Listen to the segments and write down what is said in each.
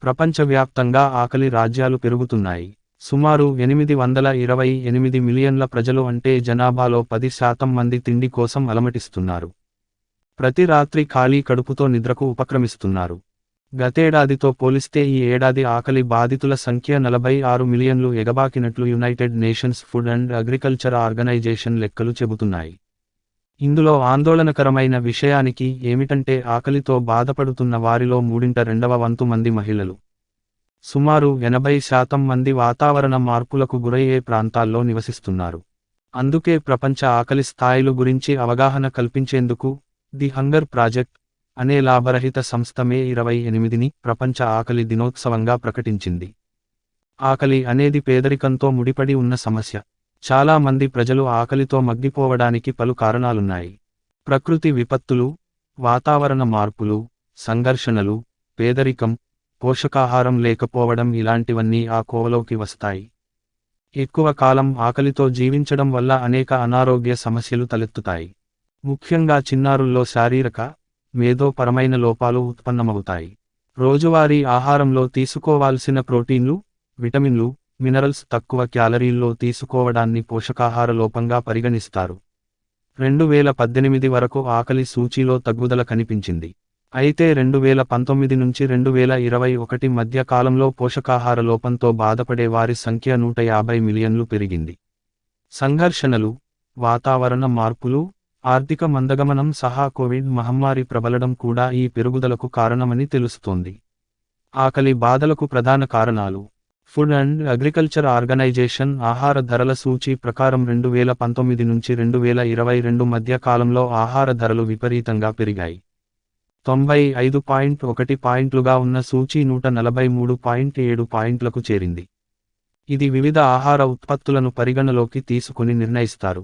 ప్రపంచవ్యాప్తంగా ఆకలి రాజ్యాలు పెరుగుతున్నాయి. సుమారు 828 మిలియన్ల ప్రజలు అంటే జనాభాలో 10% మంది తిండి కోసం అలమటిస్తున్నారు. ప్రతి రాత్రి ఖాళీ కడుపుతో నిద్రకు ఉపక్రమిస్తున్నారు. గతేడాదితో పోలిస్తే ఈ ఏడాది ఆకలి బాధితుల సంఖ్య 46 మిలియన్లు ఎగబాకినట్లు United Nations Food and Agriculture Organization లెక్కలు చెబుతున్నాయి. ఇందులో ఆందోళనకరమైన విషయానికి ఏమిటంటే ఆకలితో బాధపడుతున్న వారిలో మూడింట రెండవ వంతు మంది మహిళలు. సుమారు 80% మంది వాతావరణ మార్పులకు గురయ్యే ప్రాంతాల్లో నివసిస్తున్నారు. అందుకే ప్రపంచ ఆకలి స్థాయిలు గురించి అవగాహన కల్పించేందుకు ది హంగర్ ప్రాజెక్ట్ అనే లాభరహిత సంస్థ మే 28ని ప్రపంచ ఆకలి దినోత్సవంగా ప్రకటించింది. ఆకలి అనేది పేదరికంతో ముడిపడి ఉన్న సమస్య. చాలా మంది ప్రజలు ఆకలితో మగ్గిపోవడానికి పలు కారణాలున్నాయి. ప్రకృతి విపత్తులు, వాతావరణ మార్పులు, సంఘర్షణలు, పేదరికం, పోషకాహారం లేకపోవడం ఇలాంటివన్నీ ఆ కోవలోకి వస్తాయి. ఎక్కువ కాలం ఆకలితో జీవించడం వల్ల అనేక అనారోగ్య సమస్యలు తలెత్తుతాయి. ముఖ్యంగా చిన్నారుల్లో శారీరక, మేధోపరమైన లోపాలు ఉత్పన్నమవుతాయి. రోజువారీ ఆహారంలో తీసుకోవాల్సిన ప్రోటీన్లు, విటమిన్లు, మినరల్స్ తక్కువ క్యాలరీల్లో తీసుకోవడాన్ని పోషకాహార లోపంగా పరిగణిస్తారు. 2018 వరకు ఆకలి సూచీలో తగ్గుదల కనిపించింది. అయితే 2019 నుంచి 2021 మధ్య కాలంలో పోషకాహార లోపంతో బాధపడే వారి సంఖ్య 150 మిలియన్లు పెరిగింది. సంఘర్షణలు, వాతావరణ మార్పులు, ఆర్థిక మందగమనం సహా కోవిడ్ మహమ్మారి ప్రబలడం కూడా ఈ పెరుగుదలకు కారణమని తెలుస్తోంది. ఆకలి బాధలకు ప్రధాన కారణాలు. ఫుడ్ అండ్ అగ్రికల్చర్ ఆర్గనైజేషన్ ఆహార ధరల సూచీ ప్రకారం 2019 నుంచి 2022 మధ్య కాలంలో ఆహార ధరలు విపరీతంగా పెరిగాయి. 95.1 పాయింట్లుగా ఉన్న సూచీ 143.7 పాయింట్లకు చేరింది. ఇది వివిధ ఆహార ఉత్పత్తులను పరిగణలోకి తీసుకుని నిర్ణయిస్తారు.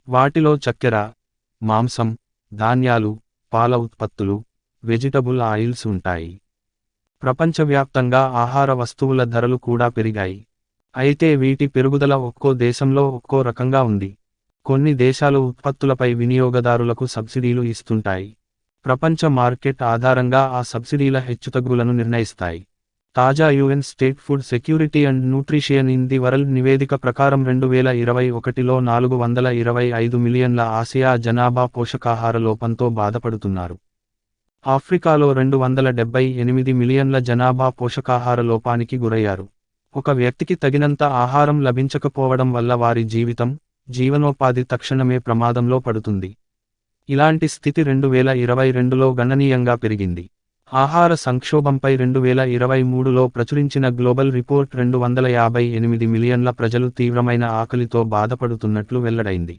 వాటిలో చక్కెర, మాంసం, ధాన్యాలు, పాల ఉత్పత్తులు, వెజిటబుల్ ఆయిల్స్ ఉంటాయి. ప్రపంచవ్యాప్తంగా ఆహార వస్తువుల ధరలు కూడా పెరిగాయి. అయితే వీటి పెరుగుదల ఒక్కో దేశంలో ఒక్కో రకంగా ఉంది. కొన్ని దేశాలు ఉత్పత్తులపై వినియోగదారులకు సబ్సిడీలు ఇస్తుంటాయి. ప్రపంచ మార్కెట్ ఆధారంగా ఆ సబ్సిడీల హెచ్చుతగ్గులను నిర్ణయిస్తాయి. తాజా UN state food security and nutrition in the world నివేదిక ప్రకారం 2021లో 425 మిలియన్ల ఆసియా జనాభా పోషకాహార లోపంతో బాధపడుతున్నారు. ఆఫ్రికాలో 278 మిలియన్ల జనాభా పోషకాహార లోపానికి గురయ్యారు. ఒక వ్యక్తికి తగినంత ఆహారం లభించకపోవడం వల్ల వారి జీవనోపాధి తక్షణమే ప్రమాదంలో పడుతుంది. ఇలాంటి స్థితి 2022లో గణనీయంగా పెరిగింది. ఆహార సంక్షోభంపై 2023లో ప్రచురించిన గ్లోబల్ రిపోర్ట్ 258 మిలియన్ల ప్రజలు తీవ్రమైన ఆకలితో బాధపడుతున్నట్లు వెల్లడైంది.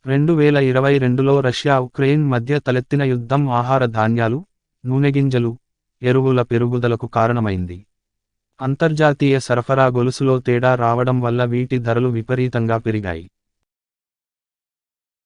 2022లో రష్యా ఉక్రెయిన్ మధ్య తలెత్తిన యుద్ధం ఆహార ధాన్యాలు, నూనెగింజలు, ఎరువుల పెరుగుదలకు కారణమైంది. అంతర్జాతీయ సరఫరా గొలుసులో తేడా రావడం వల్ల వీటి ధరలు విపరీతంగా పెరిగాయి.